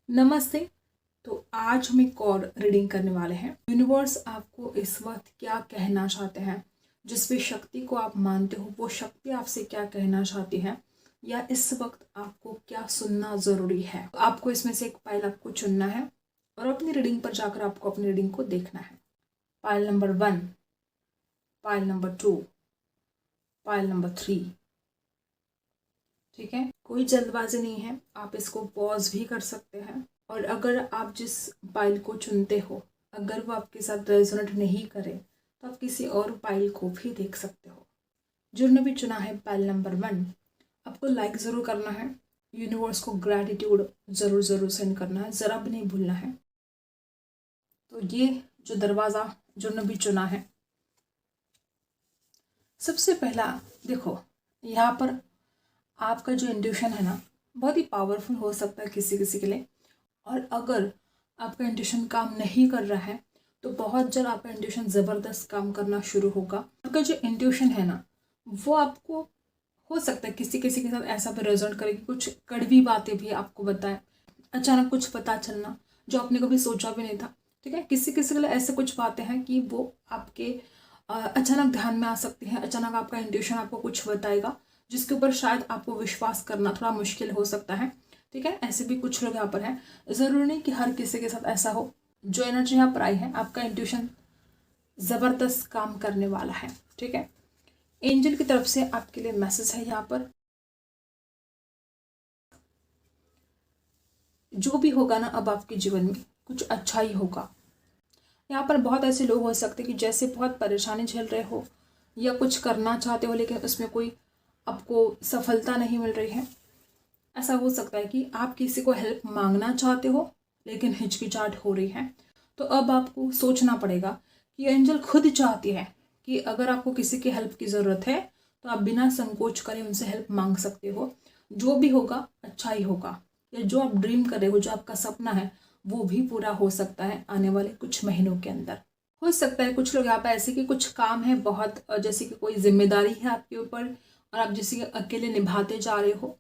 नमस्ते। तो आज हम एक और रीडिंग करने वाले हैं। यूनिवर्स आपको इस वक्त क्या कहना चाहते हैं, जिस भी शक्ति को आप मानते हो वो शक्ति आपसे क्या कहना चाहती है, या इस वक्त आपको क्या सुनना ज़रूरी है। आपको इसमें से एक पाइल आपको चुनना है और अपनी रीडिंग पर जाकर आपको अपनी रीडिंग को देखना है। Pile number 1, pile number 2, pile number 3। ठीक है, कोई जल्दबाजी नहीं है, आप इसको पॉज भी कर सकते हैं। और अगर आप जिस पाइल को चुनते हो अगर वो आपके साथ रेजोनेट नहीं करे तो आप किसी और पाइल को भी देख सकते हो। जिन्होंने भी चुना है पाइल नंबर 1, आपको लाइक ज़रूर करना है, यूनिवर्स को ग्रैटिट्यूड ज़रूर ज़रूर सेंड करना है, ज़रा भी नहीं भूलना है। तो ये जो दरवाज़ा जिन्होंने भी चुना है, सबसे पहला देखो, यहाँ पर आपका जो इंट्यूशन है ना बहुत ही पावरफुल हो सकता है किसी किसी के लिए। और अगर आपका इंट्यूशन काम नहीं कर रहा है तो बहुत जल्द आपका इंट्यूशन ज़बरदस्त काम करना शुरू होगा। आपका जो इंट्यूशन है ना वो आपको हो सकता है किसी किसी के साथ ऐसा भी रेजोनेट करे कि कुछ कड़वी बातें भी आपको बताए, अचानक कुछ पता चलना जो आपने कभी सोचा भी नहीं था। ठीक है, किसी किसी के लिए ऐसे कुछ बातें हैं कि वो आपके अचानक ध्यान में आ सकती हैं। अचानक आपका इंट्यूशन आपको कुछ बताएगा जिसके ऊपर शायद आपको विश्वास करना थोड़ा मुश्किल हो सकता है। ठीक है, ऐसे भी कुछ लोग यहाँ पर हैं। ज़रूरी नहीं कि हर किसी के साथ ऐसा हो। जो एनर्जी यहाँ पर आई है, आपका इंट्यूशन ज़बरदस्त काम करने वाला है। ठीक है, एंजल की तरफ से आपके लिए मैसेज है यहाँ पर। जो भी होगा ना अब आपके जीवन में कुछ अच्छा ही होगा। यहाँ पर बहुत ऐसे लोग हो सकते हैं कि जैसे बहुत परेशानी झेल रहे हो या कुछ करना चाहते हो लेकिन उसमें कोई आपको सफलता नहीं मिल रही है। ऐसा हो सकता है कि आप किसी को हेल्प मांगना चाहते हो लेकिन हिचकिचाहट हो रही है। तो अब आपको सोचना पड़ेगा कि एंजल खुद चाहती है कि अगर आपको किसी की हेल्प की ज़रूरत है तो आप बिना संकोच करे उनसे हेल्प मांग सकते हो। जो भी होगा अच्छा ही होगा, या जो आप ड्रीम कर रहे हो, जो आपका सपना है वो भी पूरा हो सकता है आने वाले कुछ महीनों के अंदर। हो सकता है कुछ लोग यहाँ पर ऐसे कि कुछ काम है बहुत, जैसे कि कोई जिम्मेदारी है आपके ऊपर और आप जिसे अकेले निभाते जा रहे हो।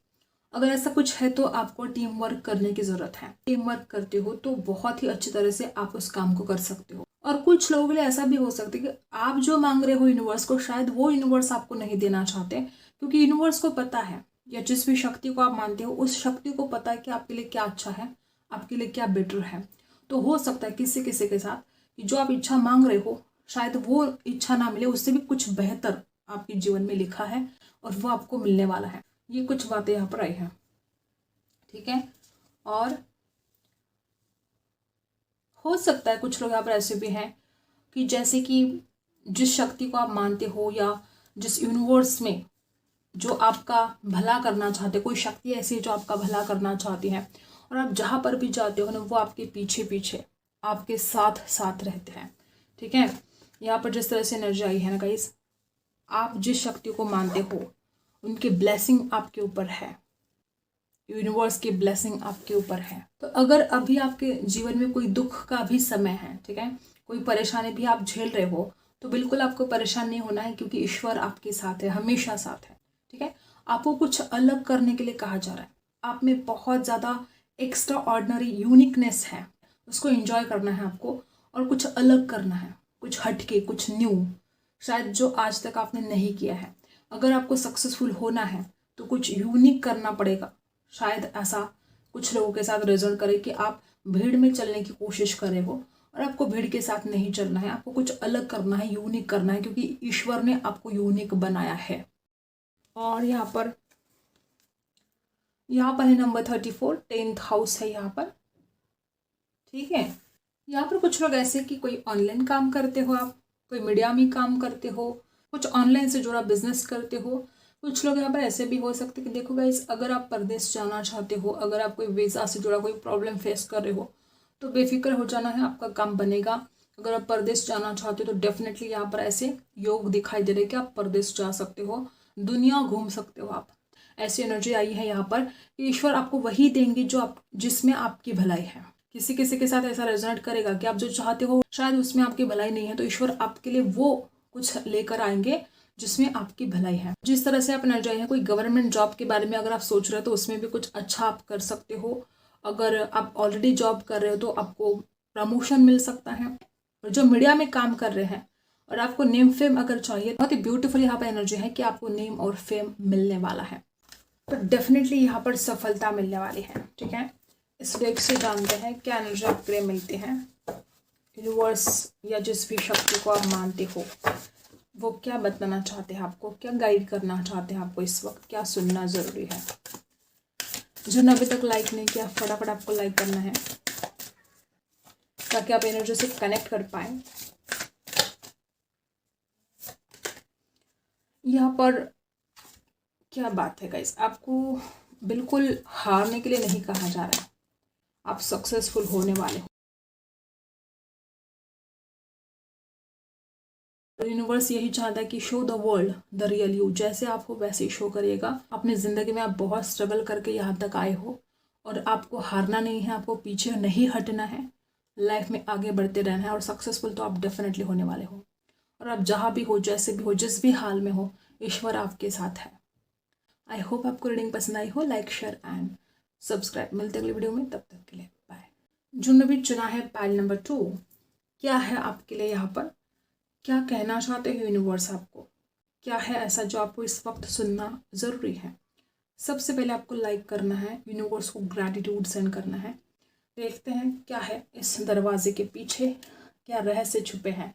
अगर ऐसा कुछ है तो आपको टीम वर्क करने की ज़रूरत है। टीम वर्क करते हो तो बहुत ही अच्छी तरह से आप उस काम को कर सकते हो। और कुछ लोगों के लिए ऐसा भी हो सकता है कि आप जो मांग रहे हो यूनिवर्स को, शायद वो यूनिवर्स आपको नहीं देना चाहते, क्योंकि यूनिवर्स को पता है, या जिस भी शक्ति को आप मानते हो उस शक्ति को पता है कि आपके लिए क्या अच्छा है, आपके लिए क्या बेटर है। तो हो सकता है किसी किसी के साथ कि जो आप इच्छा मांग रहे हो शायद वो इच्छा ना मिले, उससे भी कुछ बेहतर आपके जीवन में लिखा है और वो आपको मिलने वाला है। ये कुछ बातें यहाँ पर आई हैं। ठीक है, और हो सकता है कुछ लोग यहाँ पर ऐसे भी हैं कि जैसे कि जिस शक्ति को आप मानते हो या जिस यूनिवर्स में जो आपका भला करना चाहते, कोई शक्ति ऐसी है जो आपका भला करना चाहती है और आप जहाँ पर भी जाते हो ना वो आपके पीछे पीछे आपके साथ साथ रहते हैं। ठीक है, यहाँ पर जिस तरह से एनर्जी आई है ना गाइस, आप जिस शक्ति को मानते हो उनकी ब्लेसिंग आपके ऊपर है, यूनिवर्स की ब्लेसिंग आपके ऊपर है। तो अगर अभी आपके जीवन में कोई दुख का भी समय है, ठीक है, कोई परेशानी भी आप झेल रहे हो, तो बिल्कुल आपको परेशान नहीं होना है, क्योंकि ईश्वर आपके साथ है, हमेशा साथ है। ठीक है, आपको कुछ अलग करने के लिए कहा जा रहा है। आप में बहुत ज़्यादा एक्स्ट्रा ऑर्डिनरी यूनिकनेस है, उसको एंजॉय करना है आपको और कुछ अलग करना है, कुछ हटके, कुछ न्यू, शायद जो आज तक आपने नहीं किया है। अगर आपको सक्सेसफुल होना है तो कुछ यूनिक करना पड़ेगा। शायद ऐसा कुछ लोगों के साथ रेजोनेट करे कि आप भीड़ में चलने की कोशिश कर रहे हो और आपको भीड़ के साथ नहीं चलना है, आपको कुछ अलग करना है, यूनिक करना है, क्योंकि ईश्वर ने आपको यूनिक बनाया है। और यहाँ पर है नंबर 34, 10th हाउस है यहाँ पर। ठीक है, यहाँ पर कुछ लोग ऐसे कि कोई ऑनलाइन काम करते हो, आप कोई मीडिया में काम करते हो, कुछ ऑनलाइन से जुड़ा बिजनेस करते हो। कुछ लोग यहाँ पर ऐसे भी हो सकते कि देखो गाइस, अगर आप परदेश जाना चाहते हो, अगर आप कोई वीज़ा से जुड़ा कोई प्रॉब्लम फेस कर रहे हो तो बेफिक्र हो जाना है, आपका काम बनेगा। अगर आप परदेश जाना चाहते हो तो डेफिनेटली यहाँ पर ऐसे योग दिखाई दे रहे कि आप परदेश जा सकते हो, दुनिया घूम सकते हो आप। ऐसी एनर्जी आई है यहाँ पर कि ईश्वर आपको वही देंगे जो आप, जिसमें आपकी भलाई है। किसी किसी के साथ ऐसा रेजोनेट करेगा कि आप जो चाहते हो शायद उसमें आपकी भलाई नहीं है, तो ईश्वर आपके लिए वो कुछ लेकर आएंगे जिसमें आपकी भलाई है। जिस तरह से आप एनर्जी है, कोई गवर्नमेंट जॉब के बारे में अगर आप सोच रहे हो तो उसमें भी कुछ अच्छा आप कर सकते हो। अगर आप ऑलरेडी जॉब कर रहे हो तो आपको प्रमोशन मिल सकता है। और जो मीडिया में काम कर रहे हैं और आपको नेम फेम अगर चाहिए, बहुत ही ब्यूटीफुल यहाँ पर एनर्जी है कि आपको नेम और फेम मिलने वाला है। तो डेफिनेटली यहाँ पर सफलता मिलने वाली है। ठीक है, इस डेक से जानते हैं क्या एनर्जी आपके लिए मिलती है। यूनिवर्स या जिस भी शक्ति को आप मानते हो वो क्या बताना चाहते हैं आपको, क्या गाइड करना चाहते हैं आपको, इस वक्त क्या सुनना ज़रूरी है। जिन्होंने अभी तक लाइक नहीं किया फटाफट आपको लाइक करना है ताकि आप एनर्जी से कनेक्ट कर पाए। यहाँ पर क्या बात है गाइस, आपको बिल्कुल हारने के लिए नहीं कहा जा रहा है, आप सक्सेसफुल होने वाले हो। यूनिवर्स यही चाहता है कि show the world the real you, जैसे आप हो वैसे ही शो करिएगा। अपनी ज़िंदगी में आप बहुत स्ट्रगल करके यहाँ तक आए हो और आपको हारना नहीं है, आपको पीछे नहीं हटना है, लाइफ में आगे बढ़ते रहना है और सक्सेसफुल तो आप डेफिनेटली होने वाले हो। और आप जहाँ भी हो, जैसे भी हो, जिस भी हाल में हो, ईश्वर आपके साथ है। आई होप आपको रीडिंग पसंद आई हो। Like share and subscribe. मिलते अगले वीडियो में, तब तक के लिए बाय। जिन्होंने भी चुना है पाइल नंबर 2, क्या है आपके लिए यहाँ पर, क्या कहना चाहते हो यूनिवर्स आपको, क्या है ऐसा जो आपको इस वक्त सुनना ज़रूरी है। सबसे पहले आपको लाइक करना है, यूनिवर्स को ग्रैटिट्यूड सेंड करना है। देखते हैं क्या है इस दरवाजे के पीछे, क्या रहस्य छुपे हैं।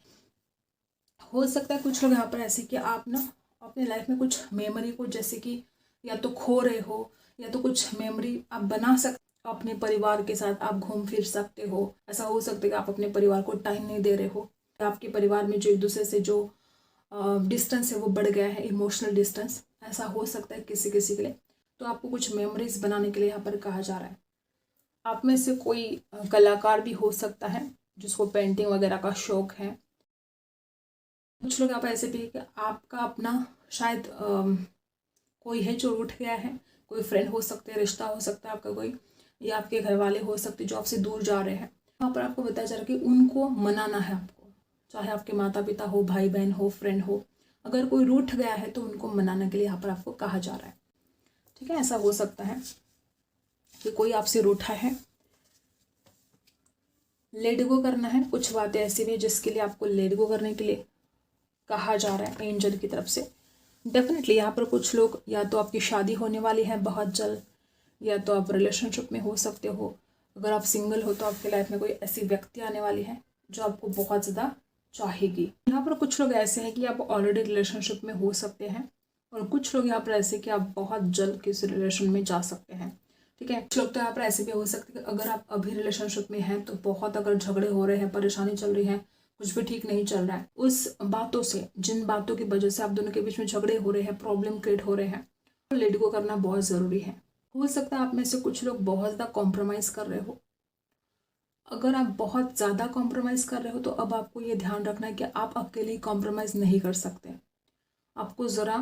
हो सकता है कुछ लोग यहाँ पर ऐसे कि आप ना अपने लाइफ में कुछ मेमोरी को जैसे कि या तो खो रहे हो या तो कुछ मेमोरी आप बना सकते, अपने परिवार के साथ आप घूम फिर सकते हो। ऐसा हो सकता है कि आप अपने परिवार को टाइम नहीं दे रहे हो, आपके परिवार में जो एक दूसरे से जो डिस्टेंस है वो बढ़ गया है, इमोशनल डिस्टेंस, ऐसा हो सकता है किसी किसी के लिए। तो आपको कुछ मेमोरीज बनाने के लिए यहाँ पर कहा जा रहा है। आप में से कोई कलाकार भी हो सकता है जिसको पेंटिंग वगैरह का शौक है। कुछ लोग आप ऐसे भी है कि आपका अपना शायद कोई है जो उठ गया है, कोई फ्रेंड हो सकते हैं, रिश्ता हो सकता है आपका कोई, या आपके घर वाले हो सकते जो आपसे दूर जा रहे हैं। वहाँ पर आपको बताया जा रहा है कि उनको मनाना है आपको, चाहे आपके माता पिता हो, भाई बहन हो, फ्रेंड हो। अगर कोई रूठ गया है तो उनको मनाने के लिए यहाँ पर आपको कहा जा रहा है। ठीक है, ऐसा हो सकता है कि कोई आपसे रूठा है, लेट गो करना है। कुछ बातें ऐसी भी जिसके लिए आपको लेट गो करने के लिए कहा जा रहा है एंजल की तरफ से। डेफिनेटली यहाँ पर कुछ लोग, या तो आपकी शादी होने वाली है बहुत जल्द, या तो आप रिलेशनशिप में हो सकते हो। अगर आप सिंगल हो तो आपके लाइफ में कोई ऐसी व्यक्ति आने वाली है जो आपको बहुत ज़्यादा चाहेगी। यहाँ पर कुछ लोग ऐसे हैं कि आप ऑलरेडी रिलेशनशिप में हो सकते हैं और कुछ लोग यहाँ पर ऐसे कि आप बहुत जल्द किसी रिलेशन में जा सकते हैं। ठीक है, कुछ लोग तो यहाँ पर ऐसे भी हो सकते हैं कि अगर आप अभी रिलेशनशिप में हैं तो बहुत अगर झगड़े हो रहे हैं, परेशानी चल रही है, कुछ भी ठीक नहीं चल रहा है, उस बातों से, जिन बातों की वजह से आप दोनों के बीच में झगड़े हो रहे हैं, प्रॉब्लम क्रिएट हो रहे हैं, तो लेट गो करना बहुत ज़रूरी है। हो सकता है आप में से कुछ लोग बहुत ज़्यादा कॉम्प्रोमाइज़ कर रहे हो। अगर आप बहुत ज़्यादा कॉम्प्रोमाइज़ कर रहे हो तो अब आपको ये ध्यान रखना है कि आप अकेले कॉम्प्रोमाइज़ नहीं कर सकते, आपको ज़रा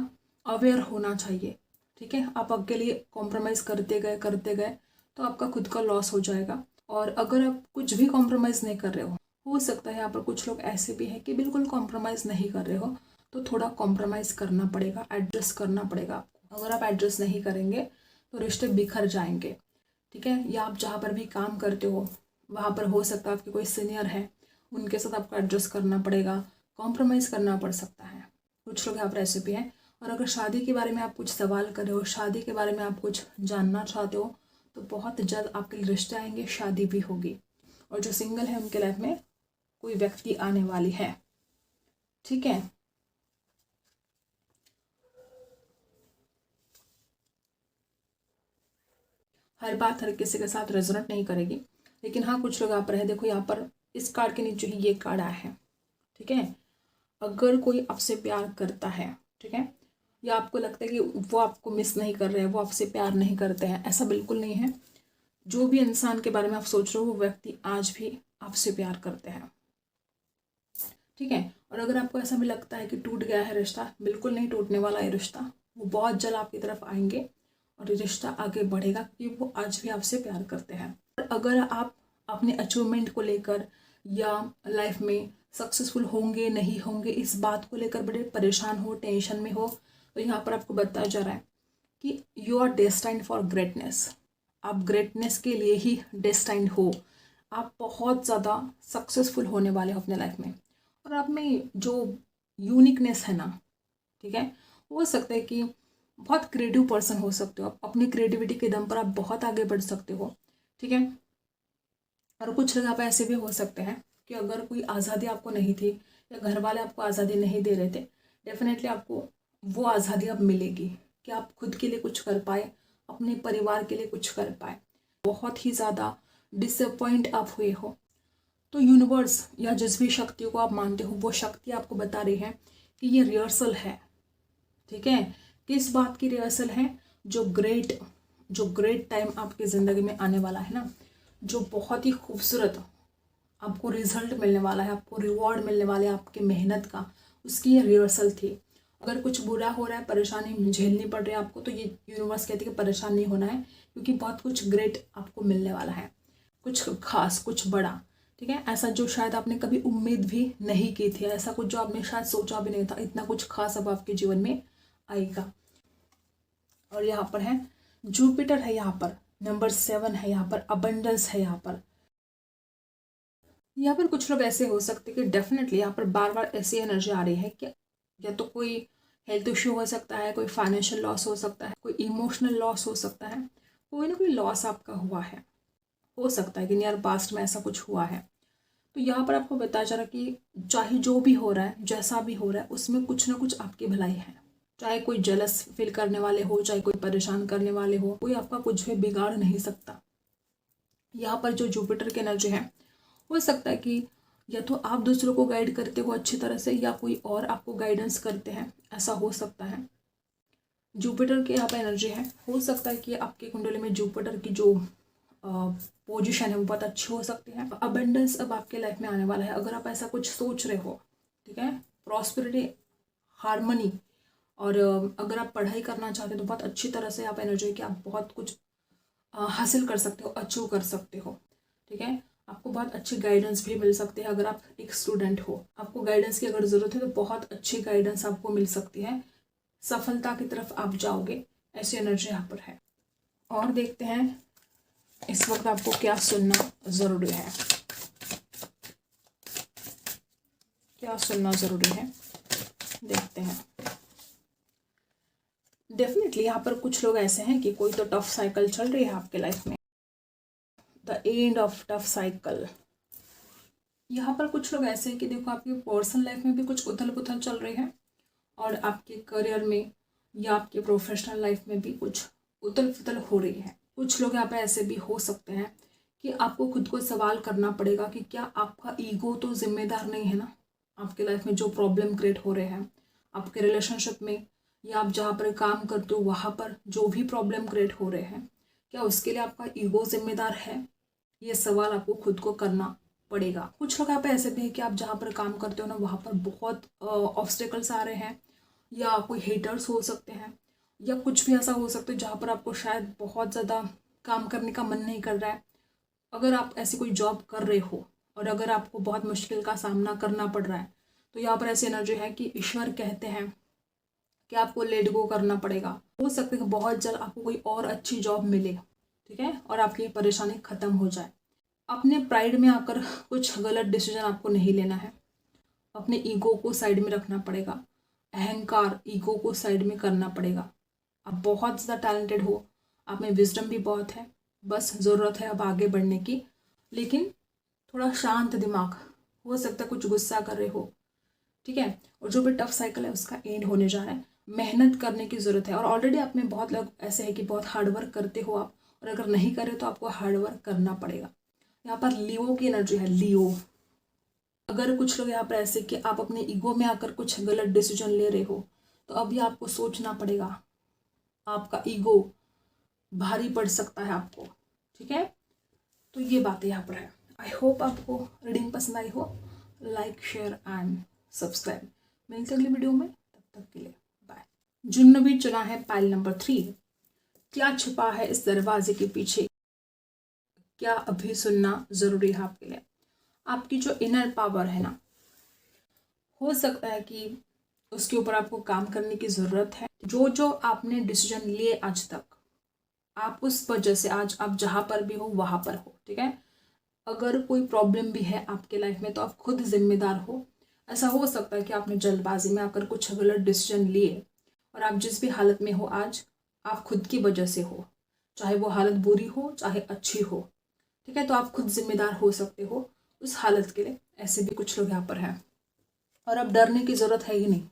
अवेयर होना चाहिए। ठीक है, आप अकेले कॉम्प्रोमाइज़ करते गए तो आपका खुद का लॉस हो जाएगा। और अगर आप कुछ भी कॉम्प्रोमाइज़ नहीं कर रहे हो सकता है यहाँ पर कुछ लोग ऐसे भी हैं कि बिल्कुल कॉम्प्रोमाइज़ नहीं कर रहे हो, तो थोड़ा कॉम्प्रोमाइज़ करना पड़ेगा, एडजस्ट करना पड़ेगा आपको। अगर आप एडजस्ट नहीं करेंगे तो रिश्ते बिखर जाएंगे। ठीक है, या आप जहाँ पर भी काम करते हो वहाँ पर हो सकता है आपके कोई सीनियर है, उनके साथ आपको एडजस्ट करना पड़ेगा, कॉम्प्रोमाइज़ करना पड़ सकता है। कुछ लोग यहाँ पर ऐसे भी हैं। और अगर शादी के बारे में आप कुछ सवाल कर रहे हो, शादी के बारे में आप कुछ जानना चाहते हो, तो बहुत जल्द आपके लिए रिश्ते आएंगे, शादी भी होगी। और जो सिंगल है उनके लाइफ में कोई व्यक्ति आने वाली है। ठीक है, हर बात हर किसी के साथ रेजोनेट नहीं करेगी, लेकिन हाँ कुछ लोग यहाँ पर है। देखो यहाँ पर इस कार्ड के नीचे ही ये कार्ड आया है। ठीक है, अगर कोई आपसे प्यार करता है, ठीक है, या आपको लगता है कि वो आपको मिस नहीं कर रहे हैं, वो आपसे प्यार नहीं करते हैं, ऐसा बिल्कुल नहीं है। जो भी इंसान के बारे में आप सोच रहे हो वो व्यक्ति आज भी आपसे प्यार करते हैं। ठीक है, और अगर आपको ऐसा भी लगता है कि टूट गया है रिश्ता, बिल्कुल नहीं टूटने वाला है रिश्ता, वो बहुत जल्द आपकी तरफ आएंगे और ये रिश्ता आगे बढ़ेगा क्योंकि वो आज भी आपसे प्यार करते हैं। और अगर आप अपने अचीवमेंट को लेकर या लाइफ में सक्सेसफुल होंगे नहीं होंगे इस बात को लेकर बड़े परेशान हो, टेंशन में हो, तो यहाँ पर आपको बताया जा रहा है कि you are destined for greatness. आप ग्रेटनेस के लिए ही डेस्टाइंड हो। आप बहुत ज़्यादा सक्सेसफुल होने वाले हो अपने लाइफ में, और आप में जो यूनिकनेस है ना, ठीक है, हो सकता है कि बहुत क्रिएटिव पर्सन हो सकते हो आप। अपनी क्रिएटिविटी के दम पर आप बहुत आगे बढ़ सकते हो, ठीक है। और कुछ लोग आप ऐसे भी हो सकते हैं कि अगर कोई आज़ादी आपको नहीं थी या घर वाले आपको आज़ादी नहीं दे रहे थे, डेफिनेटली आपको वो आज़ादी अब मिलेगी कि आप खुद के लिए कुछ कर पाए, अपने परिवार के लिए कुछ कर पाए। बहुत ही ज़्यादा डिसअपॉइंट आप हुए हो, तो यूनिवर्स या जिस भी शक्तियों को आप मानते हो, वो शक्ति आपको बता रही है कि ये रिहर्सल है, ठीक है। किस बात की रिहर्सल है? जो ग्रेट टाइम आपकी ज़िंदगी में आने वाला है ना, जो बहुत ही खूबसूरत आपको रिजल्ट मिलने वाला है, आपको रिवॉर्ड मिलने वाला है आपकी मेहनत का, उसकी ये रिहर्सल थी। अगर कुछ बुरा हो रहा है, परेशानी झेलनी पड़ रही है आपको, तो ये यूनिवर्स कहती है कि परेशान नहीं होना है, क्योंकि बहुत कुछ ग्रेट आपको मिलने वाला है, कुछ खास, कुछ बड़ा, ठीक है। ऐसा जो शायद आपने कभी उम्मीद भी नहीं की थी, ऐसा कुछ जो आपने शायद सोचा भी नहीं था, इतना कुछ खास अब आपके जीवन में आएगा। और यहाँ पर है जुपिटर है, यहाँ पर नंबर 7 है, यहाँ पर अबंडेंस है। यहाँ पर कुछ लोग ऐसे हो सकते हैं कि डेफिनेटली यहाँ पर बार बार ऐसी एनर्जी आ रही है कि या तो कोई हेल्थ इश्यू हो सकता है, कोई फाइनेंशियल लॉस हो सकता है, कोई इमोशनल लॉस हो सकता है, कोई ना कोई लॉस आपका हुआ है, हो सकता है कि नियर पास्ट में ऐसा कुछ हुआ है। तो यहाँ पर आपको बताया जा रहा है कि चाहे जो भी हो रहा है, जैसा भी हो रहा है, उसमें कुछ ना कुछ आपकी भलाई है। चाहे कोई जेलस फील करने वाले हो, चाहे कोई परेशान करने वाले हो, कोई आपका कुछ भी बिगाड़ नहीं सकता। यहाँ पर जो जुपिटर की एनर्जी है, हो सकता है कि या तो आप दूसरों को गाइड करते हो अच्छी तरह से, या कोई और आपको गाइडेंस करते हैं, ऐसा हो सकता है। जुपिटर की यहाँ पर एनर्जी है, हो सकता है कि आपके कुंडली में जुपिटर की जो पोजीशन है वो बहुत अच्छी हो सकती है। अबंडेंस अब आपके लाइफ में आने वाला है, अगर आप ऐसा कुछ सोच रहे हो, ठीक है। प्रॉस्पेरिटी, हार्मनी, और अगर आप पढ़ाई करना चाहते हो तो बहुत अच्छी तरह से आप एनर्जी है कि आप बहुत कुछ हासिल कर सकते हो, अचीव कर सकते हो, ठीक है। आपको बहुत अच्छी गाइडेंस भी मिल सकती है। अगर आप एक स्टूडेंट हो, आपको गाइडेंस की अगर ज़रूरत है तो बहुत अच्छी गाइडेंस आपको मिल सकती है, सफलता की तरफ आप जाओगे, ऐसी एनर्जी यहाँ पर है। और देखते हैं इस वक्त आपको क्या सुनना ज़रूरी है, क्या सुनना ज़रूरी है, देखते हैं। डेफिनेटली यहाँ पर कुछ लोग ऐसे हैं कि कोई तो टफ साइकिल चल रही है आपके लाइफ में, the end of tough cycle. यहाँ पर कुछ लोग ऐसे हैं कि देखो आपकी पर्सनल लाइफ में भी कुछ उथल पुथल चल रही है, और आपके करियर में या आपके प्रोफेशनल लाइफ में भी कुछ उथल पुथल हो रही है। कुछ लोग यहाँ पे ऐसे भी हो सकते हैं कि आपको खुद को सवाल करना पड़ेगा कि क्या आपका ईगो तो जिम्मेदार नहीं है ना, आपके लाइफ में जो प्रॉब्लम क्रिएट हो रहे हैं, आपके रिलेशनशिप में या आप जहाँ पर काम करते हो वहाँ पर जो भी प्रॉब्लम क्रिएट हो रहे हैं, क्या उसके लिए आपका ईगो जिम्मेदार है? ये सवाल आपको खुद को करना पड़ेगा। कुछ लोग यहाँ पे ऐसे भी है कि आप जहाँ पर काम करते हो ना, वहाँ पर बहुत ऑब्स्टेकल्स आ रहे हैं, या कोई हेटर्स हो सकते हैं, या कुछ भी ऐसा हो सकता है जहाँ पर आपको शायद बहुत ज़्यादा काम करने का मन नहीं कर रहा है। अगर आप ऐसी कोई जॉब कर रहे हो और अगर आपको बहुत मुश्किल का सामना करना पड़ रहा है, तो यहाँ पर ऐसी एनर्जी है कि ईश्वर कहते हैं कि आपको लेट गो करना पड़ेगा। हो सकता है कि बहुत जल्द आपको कोई और अच्छी जॉब मिले, ठीक है, और आपकी परेशानी ख़त्म हो जाए। अपने प्राइड में आकर कुछ गलत डिसीजन आपको नहीं लेना है, अपने ईगो को साइड में रखना पड़ेगा, अहंकार, ईगो को साइड में करना पड़ेगा। आप बहुत ज़्यादा टैलेंटेड हो, आप में विजडम भी बहुत है, बस ज़रूरत है अब आगे बढ़ने की, लेकिन थोड़ा शांत दिमाग। हो सकता है कुछ गुस्सा कर रहे हो, ठीक है, और जो भी टफ साइकिल है उसका एंड होने जा रहा है। मेहनत करने की ज़रूरत है, और ऑलरेडी आप में बहुत लोग ऐसे हैं कि बहुत हार्डवर्क करते हो आप, और अगर नहीं करे तो आपको हार्डवर्क करना पड़ेगा। यहाँ पर लियो की एनर्जी है, लियो। अगर कुछ लोग यहाँ पर ऐसे कि आप अपने ईगो में आकर कुछ गलत डिसीजन ले रहे हो, तो अभी आपको सोचना पड़ेगा, आपका ईगो भारी पड़ सकता है आपको, ठीक है। तो ये बातें यहाँ पर है। आई होप आपको रीडिंग पसंद आई हो। Like, share and subscribe. मिलते अगली वीडियो में, तब तक के लिए बाय। जिन्होंने भी चुना है पाइल नंबर 3, क्या छिपा है इस दरवाजे के पीछे, क्या अभी सुनना जरूरी है आपके लिए। आपकी जो इनर पावर है ना, हो सकता है कि उसके ऊपर आपको काम करने की ज़रूरत है। जो जो आपने डिसीजन लिए आज तक, आप उस वजह से आज आप जहाँ पर भी हो वहाँ पर हो, ठीक है। अगर कोई प्रॉब्लम भी है आपके लाइफ में तो आप खुद जिम्मेदार हो। ऐसा हो सकता है कि आपने जल्दबाजी में आकर कुछ गलत डिसीजन लिए और आप जिस भी हालत में हो आज, आप खुद की वजह से हो, चाहे वो हालत बुरी हो चाहे अच्छी हो, ठीक है। तो आप खुद जिम्मेदार हो सकते हो उस हालत के लिए। ऐसे भी कुछ लोग यहाँ पर हैं और अब डरने की ज़रूरत है ही नहीं,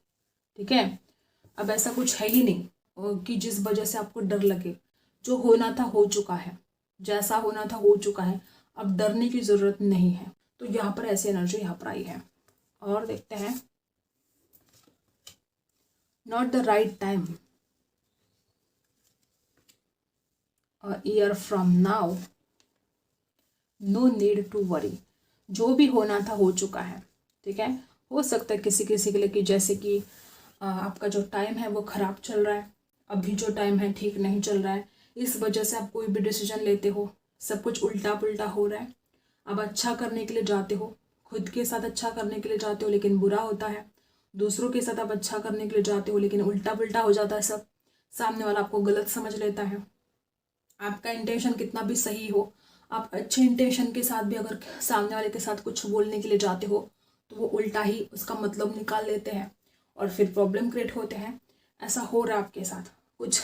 ठीक है। अब ऐसा कुछ है ही नहीं कि जिस वजह से आपको डर लगे। जो होना था हो चुका है, जैसा होना था हो चुका है, अब डरने की ज़रूरत नहीं है। तो यहाँ पर ऐसी एनर्जी यहाँ पर आई है। और देखते हैं, not the right time, a year from now, no need to worry. जो भी होना था हो चुका है, ठीक है। हो सकता है किसी किसी के लिए कि जैसे कि आपका जो टाइम है वो ख़राब चल रहा है, अभी जो टाइम है ठीक नहीं चल रहा है, इस वजह से आप कोई भी डिसीजन लेते हो सब कुछ उल्टा पुल्टा हो रहा है। अब अच्छा करने के लिए जाते हो, खुद के साथ अच्छा करने के लिए जाते हो लेकिन बुरा होता है, दूसरों के साथ आप अच्छा करने के लिए जाते हो लेकिन उल्टा पुल्टा हो जाता है सब, सामने वाला आपको गलत समझ लेता है। आपका इंटेंशन कितना भी सही हो, आप अच्छे इंटेंशन के साथ भी अगर सामने वाले के साथ कुछ बोलने के लिए जाते हो तो वो उल्टा ही उसका मतलब निकाल लेते हैं और फिर प्रॉब्लम क्रिएट होते हैं। ऐसा हो रहा है आपके साथ, कुछ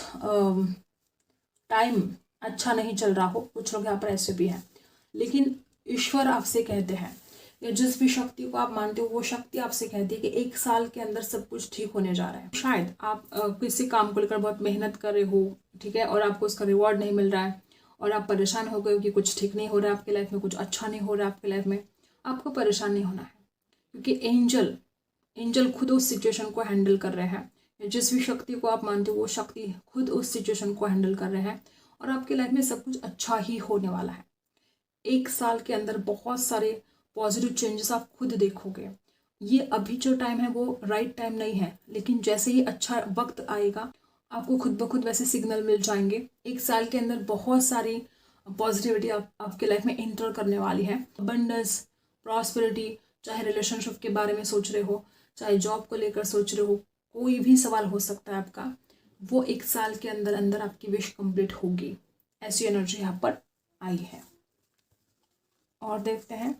टाइम अच्छा नहीं चल रहा हो, कुछ लोग यहाँ पर ऐसे भी हैं। लेकिन ईश्वर आपसे कहते हैं या जिस भी शक्ति को आप मानते हो वो शक्ति आपसे कहती है कि 1 साल के अंदर सब कुछ ठीक होने जा रहा है। शायद आप किसी काम को लेकर बहुत मेहनत कर रहे हो, ठीक है, और आपको उसका रिवॉर्ड नहीं मिल रहा है और आप परेशान हो गए हो कि कुछ ठीक नहीं हो रहा है आपके लाइफ में, कुछ अच्छा नहीं हो रहा है आपके लाइफ में। आपको परेशान नहीं होना है क्योंकि एंजल खुद उस सिचुएशन को हैंडल कर रहे हैं। जिस भी शक्ति को आप मानते हो वो शक्ति खुद उस सिचुएशन को हैंडल कर रहे हैं और आपके लाइफ में सब कुछ अच्छा ही होने वाला है। 1 साल के अंदर बहुत सारे पॉजिटिव चेंजेस आप खुद देखोगे। ये अभी जो टाइम है वो राइट टाइम नहीं है, लेकिन जैसे ही अच्छा वक्त आएगा आपको खुद ब खुद वैसे सिग्नल मिल जाएंगे। 1 साल के अंदर बहुत सारी पॉजिटिविटी आपके लाइफ में एंटर करने वाली है। अबंडेंस, प्रॉस्पेरिटी, चाहे रिलेशनशिप के बारे में सोच रहे हो, चाहे जॉब को लेकर सोच रहे हो, कोई भी सवाल हो सकता है आपका, वो 1 साल के अंदर अंदर आपकी विश कंप्लीट होगी। ऐसी एनर्जी यहाँ पर आई है। और देखते हैं,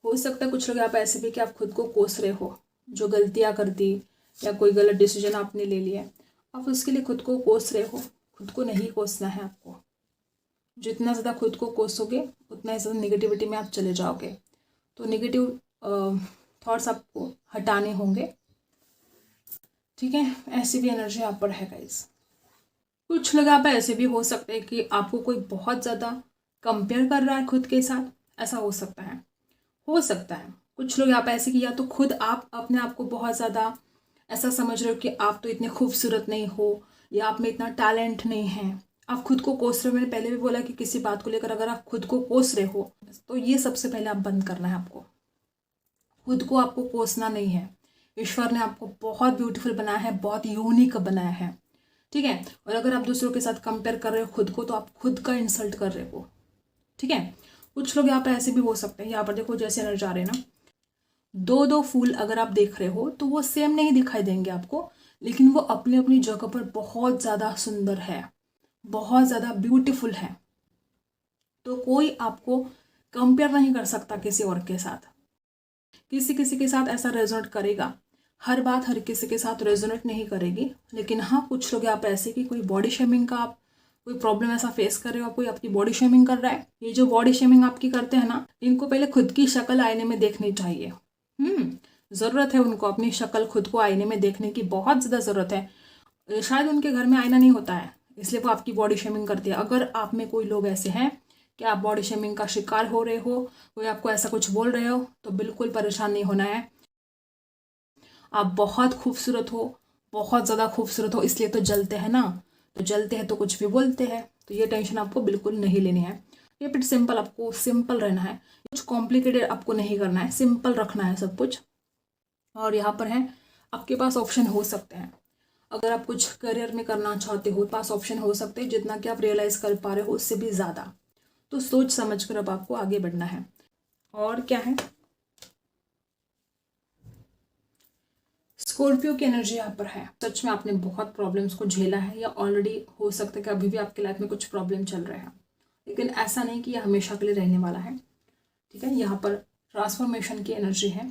हो सकता है कुछ लोग यहाँ पे ऐसे भी कि आप खुद को कोस रहे हो, जो गलतियाँ कर दी या कोई गलत डिसीजन आपने ले लिया, आप उसके लिए खुद को कोस रहे हो। खुद को नहीं कोसना है आपको। जितना ज़्यादा खुद को कोसोगे उतना ही ज़्यादा निगेटिविटी में आप चले जाओगे। तो निगेटिव थॉट्स आपको हटाने होंगे, ठीक है। ऐसी भी एनर्जी यहाँ पर है गाइस। कुछ लोग यहाँ पे ऐसे भी हो सकते हैं कि आपको कोई बहुत ज़्यादा कंपेयर कर रहा है खुद के साथ, ऐसा हो सकता है। कुछ लोग यहाँ पे ऐसे कि या तो खुद आप अपने आप को बहुत ज़्यादा ऐसा समझ रहे हो कि आप तो इतने खूबसूरत नहीं हो या आप में इतना टैलेंट नहीं है, आप खुद को कोस रहे हो। मैंने पहले भी बोला कि किसी बात को लेकर अगर आप खुद को कोस रहे हो तो ये सबसे पहले आप बंद करना है आपको। खुद को आपको कोसना नहीं है। ईश्वर ने आपको बहुत ब्यूटीफुल बनाया है, बहुत यूनिक बनाया है, ठीक है। और अगर आप दूसरों के साथ कंपेयर कर रहे हो खुद को तो आप खुद का इंसल्ट कर रहे हो, ठीक है। कुछ लोग यहाँ पर ऐसे भी हो सकते हैं, यहाँ पर देखो जैसे एनर्जी आ रहे हैं ना, दो फूल अगर आप देख रहे हो तो वो सेम नहीं दिखाई देंगे आपको, लेकिन वो अपनी अपनी जगह पर बहुत ज़्यादा सुंदर है, बहुत ज़्यादा ब्यूटीफुल है। तो कोई आपको कंपेयर नहीं कर सकता किसी और के साथ। किसी किसी के साथ ऐसा रेजोनेट करेगा, हर बात हर किसी के साथ रेजोनेट नहीं करेगी। लेकिन हाँ, कुछ लोग यहाँ पर ऐसे कि कोई बॉडी शेमिंग का आप कोई प्रॉब्लम ऐसा फेस कर रहे हो, कोई आपकी बॉडी शेमिंग कर रहा है। ये जो बॉडी शेमिंग आपकी करते हैं ना, इनको पहले खुद की शक्ल आईने में देखनी चाहिए। ज़रूरत है उनको अपनी शक्ल खुद को आईने में देखने की, बहुत ज़्यादा ज़रूरत है। शायद उनके घर में आईना नहीं होता है इसलिए वो आपकी बॉडी शेमिंग करती है। अगर आप में कोई लोग ऐसे हैं कि आप बॉडी शेमिंग का शिकार हो रहे हो, कोई आपको ऐसा कुछ बोल रहे हो, तो बिल्कुल परेशान नहीं होना है। आप बहुत खूबसूरत हो, बहुत ज़्यादा खूबसूरत हो, इसलिए तो जलते हैं ना। तो जलते हैं तो कुछ भी बोलते हैं, तो ये टेंशन आपको बिल्कुल नहीं लेनी है। ये फिर सिंपल, आपको सिंपल रहना है, कुछ कॉम्प्लिकेटेड आपको नहीं करना है, सिंपल रखना है सब कुछ। और यहाँ पर है आपके पास ऑप्शन हो सकते हैं। अगर आप कुछ करियर में करना चाहते हो, पास ऑप्शन हो सकते हैं, जितना कि आप रियलाइज़ कर पा रहे हो उससे भी ज़्यादा। तो सोच समझ कर अब आपको आगे बढ़ना है। और क्या है, स्कॉर्पियो की एनर्जी यहाँ पर है। सच में आपने बहुत प्रॉब्लम्स को झेला है, या ऑलरेडी हो सकता है कि अभी भी आपके लाइफ में कुछ प्रॉब्लम चल रहे हैं, लेकिन ऐसा नहीं कि यह हमेशा के लिए रहने वाला है। ठीक है, यहाँ पर ट्रांसफॉर्मेशन की एनर्जी है,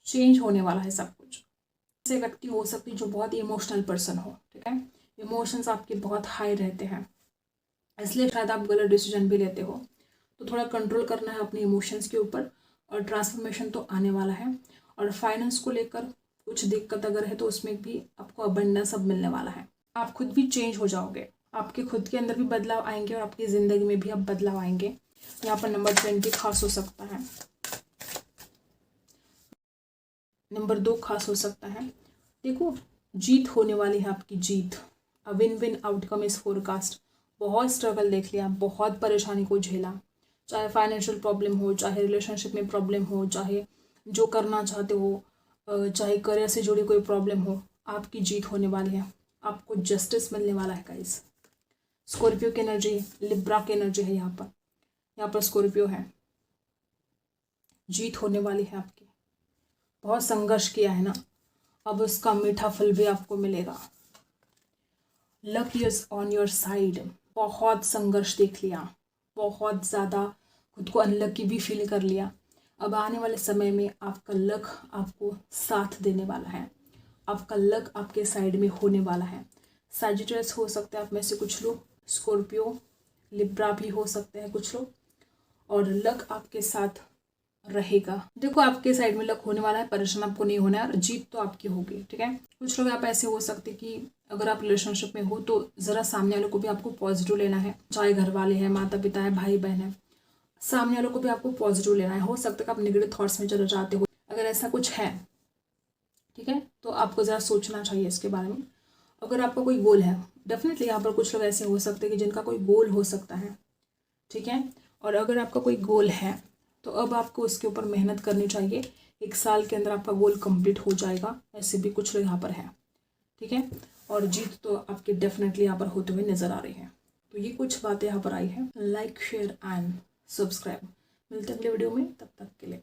चेंज होने वाला है सब कुछ। ऐसे व्यक्ति हो सकती है जो बहुत ही इमोशनल पर्सन हो। ठीक है, इमोशंस आपके बहुत हाई रहते हैं, इसलिए शायद आप गलत डिसीजन भी लेते हो। तो थोड़ा कंट्रोल करना है अपने इमोशंस के ऊपर, और ट्रांसफॉर्मेशन तो आने वाला है। और फाइनेंस को लेकर कुछ दिक्कत अगर है तो उसमें भी आपको अबंडेंस अब मिलने वाला है। आप खुद भी चेंज हो जाओगे, आपके खुद के अंदर भी बदलाव आएंगे और आपकी ज़िंदगी में भी अब बदलाव आएंगे। यहाँ पर नंबर 20 खास हो सकता है, नंबर 2 खास हो सकता है। देखो, जीत होने वाली है आपकी, जीत। A win win outcome is forecast. बहुत स्ट्रगल देख लिया, बहुत परेशानी को झेला, चाहे फाइनेंशियल प्रॉब्लम हो, चाहे रिलेशनशिप में प्रॉब्लम हो, चाहे जो करना चाहते हो, चाहे करियर से जुड़ी कोई प्रॉब्लम हो, आपकी जीत होने वाली है। आपको जस्टिस मिलने वाला है गाइस। स्कॉर्पियो की एनर्जी, लिब्रा की एनर्जी है यहाँ पर स्कॉर्पियो है। जीत होने वाली है आपकी। बहुत संघर्ष किया है ना, अब उसका मीठा फल भी आपको मिलेगा। Luck is on your side. बहुत संघर्ष देख लिया, बहुत ज़्यादा खुद को अनलकी भी फील कर लिया। अब आने वाले समय में आपका लक आपको साथ देने वाला है, आपका लक आपके साइड में होने वाला है। सैजिटेरियस हो सकते हैं आप में से कुछ लोग, स्कॉर्पियो, लिब्रा भी हो सकते हैं कुछ लोग, और लक आपके साथ रहेगा। देखो, आपके साइड में लक होने वाला है, परेशान आपको नहीं होना है, और जीत तो आपकी होगी। ठीक है, कुछ लोग आप ऐसे हो सकते कि अगर आप रिलेशनशिप में हो तो ज़रा सामने वालों को भी आपको पॉजिटिव लेना है, चाहे घर वाले हैं, माता पिता है, भाई बहन है, सामने वालों को भी आपको पॉजिटिव लेना है। हो सकता है कि आप नेगेटिव थॉट्स में चले जाते हो, अगर ऐसा कुछ है, ठीक है, तो आपको ज़रा सोचना चाहिए इसके बारे में। अगर आपका कोई गोल है, डेफिनेटली यहाँ पर कुछ लोग ऐसे हो सकते हैं कि जिनका कोई गोल हो सकता है। ठीक है, और अगर आपका कोई गोल है तो अब आपको उसके ऊपर मेहनत करनी चाहिए। 1 साल के अंदर आपका गोल कंप्लीट हो जाएगा, ऐसे भी कुछ लोग यहाँ पर हैं। ठीक है, और जीत तो आपके डेफिनेटली यहाँ पर होते हुए नज़र आ रही है। तो ये कुछ बातें यहाँ पर आई है। Like, share and subscribe. मिलते हैं अगले वीडियो में, तब तक के लिए।